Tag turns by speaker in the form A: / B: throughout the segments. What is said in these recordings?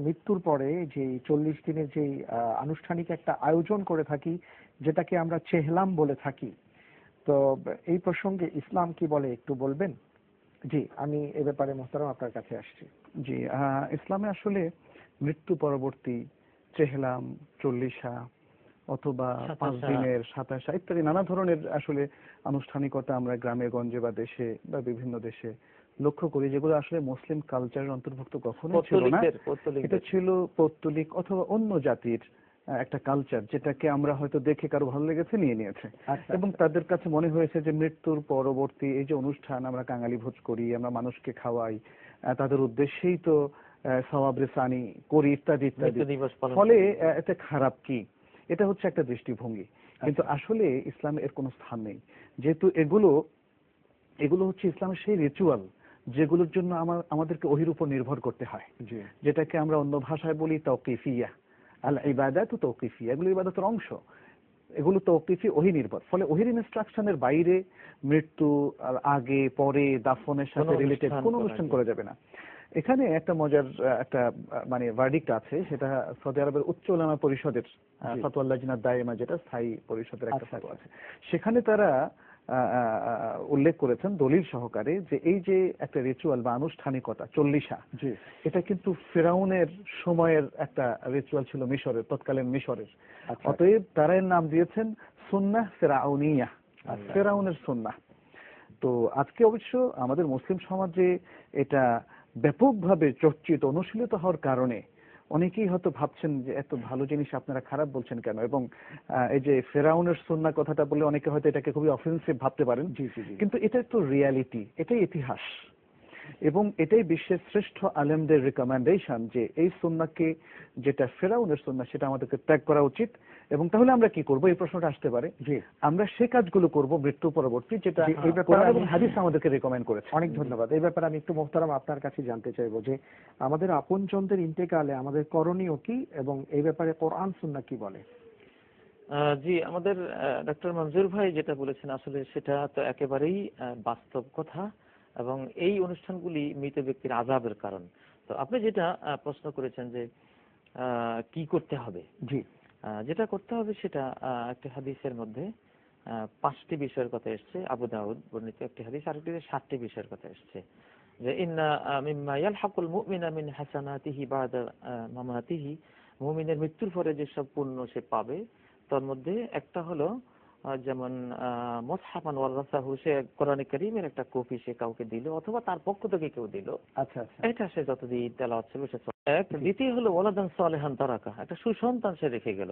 A: মৃত্যুর পরে যে 40 দিনের যে আনুষ্ঠানিক একটা আয়োজন করে থাকি, যেটাকে আমরা চেহলাম বলে থাকি, তো এই প্রসঙ্গে ইসলাম কি বলে একটু বলবেন? জি, আমি এ ব্যাপারে মোহতারাম আপনার কাছে আসছি।
B: জি, ইসলামে আসলে মৃত্যু পরবর্তী চেহলাম, চল্লিশা অথবা 5 দিনের 27 ইত্যাদি নানা ধরনের আসলে আনুষ্ঠানিকতা আমরা গ্রামে গঞ্জে বা দেশে বা বিভিন্ন দেশে লক্ষ্য করি, যেগুলো আসলে মুসলিম কালচারের অন্তর্ভুক্ত কখনোই ছিল না। এটা ছিল পৌত্তলিক অথবা অন্য জাতির একটা কালচার, যেটাকে আমরা হয়তো দেখে কারো ভালো লেগেছে নিয়ে নিয়েছে, এবং তাদের কাছে মনে হয়েছে যে মৃত্যুর পরবর্তী এই যে অনুষ্ঠান, আমরা কাঙালি ভোজ করি, আমরা মানুষকে খাওয়াই, তাদের উদ্দেশ্যেই তো সওয়াব রেসানি করি ইত্যাদি ইত্যাদি, ফলে এতে খারাপ কি? এটা হচ্ছে একটা দৃষ্টিভঙ্গি, কিন্তু আসলে ইসলামে এর কোনো স্থান নেই। যেহেতু এগুলো হচ্ছে ইসলামের সেই রিচুয়াল যেগুলোর জন্য আমাদেরকে ওহির উপর নির্ভর করতে হয়, যেটাকে আমরা অন্য ভাষায় বলি তাওকিফিয়া। আল ইবাদাতু তাওকিফিয়া, এগুলো ইবাদতের অংশ, এগুলো তাওকিফি, ওহী নির্ভর। ফলে ওহির ইনস্ট্রাকশনের বাইরে মৃত্যু আগে পরে দাফনের সাথে রিলেটেড কোনো অনুষ্ঠান করা যাবে না। এখানে একটা মজার একটা মানে ভার্ডিক্ট আছে, সেটা সৌদি আরবের উচ্চ উলামা পরিষদের ফাতোয়া লাজনা দায়েমা, যেটা স্থায়ী পরিষদের একটা ফাতোয়া আছে, সেখানে তারা উল্লেখ করেছেন দলিল সহকারে যে এই যে একটা রিচুয়াল বা আনুষ্ঠানিকতা চল্লিশা, এটা কিন্তু ফেরাউনের সময়ের একটা রিচুয়াল ছিল, মিশরের, তৎকালীন মিশরের। অতএব তারা এর নাম দিয়েছেন সুন্নাহ ফেরাউনিয়া, ফেরাউনের সুন্নাহ। তো আজকে অবশ্য আমাদের মুসলিম সমাজে এটা ব্যাপকভাবে চর্চিত, অনুশীলিত হওয়ার কারণে অনেকেই হয়তো ভাবছেন যে এত ভালো জিনিস আপনারা খারাপ বলছেন কেন, এবং এই যে ফেরাউনের সুন্নাহ কথাটা বললে অনেকে হয়তো এটাকে খুবই অফেন্সিভ ভাবতে পারেন, কিন্তু এটা তো রিয়ালিটি, এটাই ইতিহাস, এবং এটাই বিশ্বের শ্রেষ্ঠ আলেমদের রিকমেন্ডেশন যে এই সুন্নাহকে, যেটা ফেরাউনের সুন্নাহ, সেটা আমাদেরকে ত্যাগ করা উচিত। এবং তাহলে আমরা কি করব, এই প্রশ্নটা আসতে পারে, আমরা সে কাজগুলো করব মৃত্যু পরবর্তী, যেটা কোরআন এবং হাদিস আমাদেরকে রিকমেন্ড করেছে।
A: অনেক ধন্যবাদ। এই ব্যাপারে আমি একটু মোহতারাম আপনার কাছে জানতে চাইবো যে আমাদের আপনজনদের ইন্তেকালে আমাদের করণীয় কি, এবং এই ব্যাপারে কোরআন সুন্নাহ কি বলে?
C: জি, আমাদের ডক্টর মনজুর ভাই যেটা বলেছেন আসলে সেটা তো একেবারেই বাস্তব কথা, এবং এই অনুষ্ঠানগুলি মৃত ব্যক্তির আযাবের কারণ। তো আপনি যেটা প্রশ্ন করেছেন যে কি করতে হবে,
A: জি,
C: যেটা করতে হবে সেটা একটা হাদিসের মধ্যে 5টি বিষয়ের কথা এসেছে, আবু দাউদ বর্ণিত একটি হাদিস, আরেকটিতে 7টি বিষয়ের কথা এসেছে, যে ইন্না মিম্মা ইয়ালহাকুল মুমিনা মিন হাসানাতিহি বাদা মামাতিহি, মুমিনের মৃত্যুর পরে যেসব পুণ্য সে পাবে তার মধ্যে একটা হলো যেমন মুসহাফান ওয়ারাসাহু, সে কোরআন কারীমের একটা কপি সে কাউকে দিল অথবা তার পক্ষ থেকে কেউ দিল, এটা সে যতদিন তেলাওয়াত ছিল সে। দ্বিতীয় হলো ওয়ালাদান সালেহান তারাকা, একটা সুসন্তান সে রেখে গেল,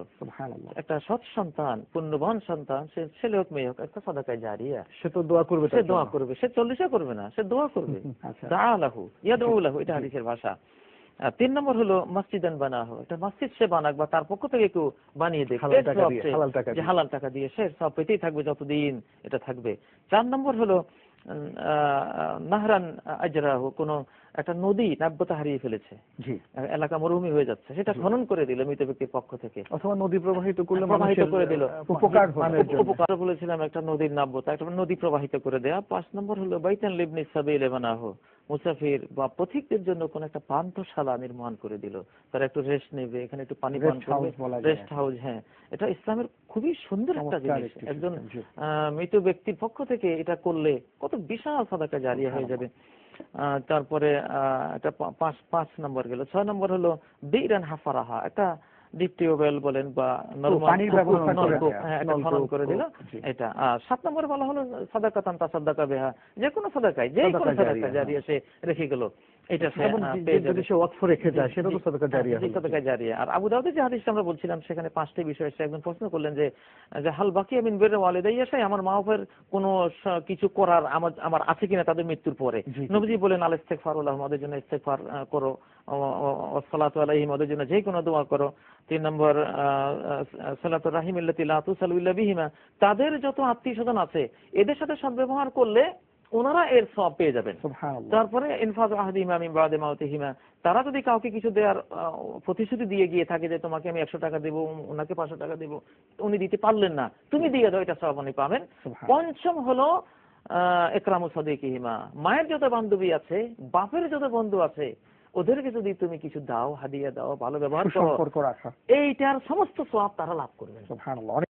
C: একটা সৎ সন্তান, পুণ্যবান সন্তান, সে ছেলে হোক মেয়ে হোক, একটা সাদাকায়ে জারিয়া,
B: সে তো দোয়া করবে,
C: সে দোয়া করবে, সে চল্লিশা করবে না, সে দোয়া করবে, দাআলাহু ইয়াদউ লাহু, এটা হাদিসের ভাষা। 3 নম্বর হলো মসজিদান বানাহু, একটা মসজিদ সে বানাক বা তার পক্ষ থেকে কেউ বানিয়ে দেয় হালাল টাকা দিয়ে, সে সব পেতেই থাকবে যতদিন এটা থাকবে। 4 নম্বর হলো নাহরান আজরাহু, কোন একটা নদী নাব্যতা হারিয়ে ফেলেছে, এলাকা মরুভূমি হয়ে যাচ্ছে, সেটা খনন করে দিল মৃত ব্যক্তির পক্ষ থেকে,
B: অথবা নদী প্রবাহিত
C: করে দিল,
B: উপকার
C: বলেছিলাম একটা নদীর নাব্যতা, একটা নদী প্রবাহিত করে দেয়া। 5 নম্বর হলো বাইতান লিবনি সাবিল বানাহু, মুসাফির বা পথিকদের জন্য কোন একটা পান্থশালা নির্মাণ করে দিল, তারা একটু রেস্ট নেবে, এখানে একটু পানি পান করবে, রেস্ট হাউস। হ্যাঁ, এটা ইসলামের খুবই সুন্দর একটা জিনিস। একজন মৃত ব্যক্তির পক্ষ থেকে এটা করলে কত বিশাল সাদাকা জারিয়া হয়ে যাবে। তারপরে এটা 5 নম্বর গেল। 6 নম্বর হলো বিরান হাফারাহা, একটা ডিপ টিউবওয়েল বলেন বা নলকূপ, এটা খনন করে দিল এটা। 7 নম্বর বলা হলো সাদাকাতান তাসাদ্দাকা বিহা, যে কোনো সাদাকায়, যে কোনো সাদাকা জারিয়া সে রেখে গেল, এটা সে ওয়াকফ রেখে যায়, সেটা তো সাদাকা জারিয়া। আর আবু দাউদের যে হাদিসটা আমরা বলছিলাম সেখানে 5টি বিষয় এসে একজন প্রশ্ন করলেন যে হাল বাকিয়া মিন বিররি ওয়ালিদাইয়া শাই, আমার মা বাবার কোনো কিছু করার আমার আছে কিনা তাদের মৃত্যুর পরে। নবীজি বলেন আল ইস্তিগফারু লাহুম, ওদের জন্য ইস্তিগফার করো, ওয়াসসালাতু আলাইহিম, ওদের জন্য যে কোনো দোয়া করো। 3 নম্বর সালাতুর রাহিম আল্লাতী লা তুসালু ইল্লা বিহিমা, তাদের যত আত্মীয়স্বজন আছে এদের সাথে সদ্ব্যবহার করলে ওনারা এর সওয়াব পেয়ে যাবেন। তারপরে ইনফাযু আহদিহিমা মিন বাদি মাউতিহিমা, তারা যদি কাউকে কিছু দেওয়ার প্রতিশ্রুতি দিয়ে গিয়ে থাকে যে তোমাকে আমি 100 টাকা দেব, ওনাকে 500 টাকা দেব, উনি দিতে পারলেন না, তুমি দিয়ে দাও, এটা সওয়াব উনি পাবেন। 5ম হলো ইকরামু সাদিকিহিমা, মায়ের যত বান্ধবী আছে, বাপের যত বন্ধু আছে, ওদেরকে যদি তুমি কিছু দাও, হাদিয়া দাও, ভালো ব্যবহার করো,
A: সুসম্পর্ক রাখা,
C: এইটার সমস্ত সওয়াব তারা লাভ করবে।
A: সুবহানাল্লাহ।